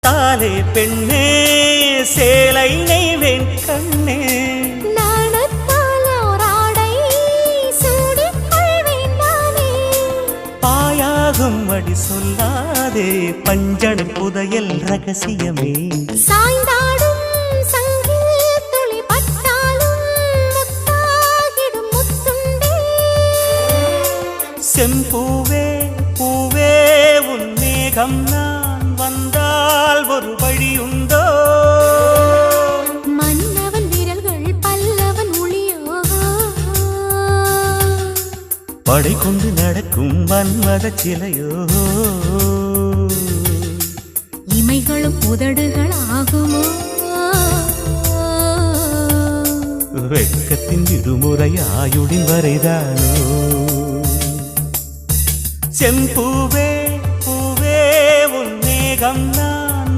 தாலே பெண்ணே சேலை நெய்வேன் கண்ணே பாயாகும் அடி சொல்லாதே பஞ்சணம் புதையல் ரகசியமே சாய்ந்தாடும் சங்கில் துளி பட்டாலும் முத்தாகிடும் முத்துண்டே செம்பூவே பூவே உன் மேகம் நான் வந்தால் ஒரு வழியுண்டோ மன்னவன் விரல்கள் பல்லவன் ஒளியோ படை கொண்டு நடக்கும் வன்மத சிலையோ இமைகளும் உதடுகள் ஆகுமோ வெட்கத்தின் விடுமுறை ஆயுடின் வரைதானோ செம்பூவே பூவே உன் மேகம் நான்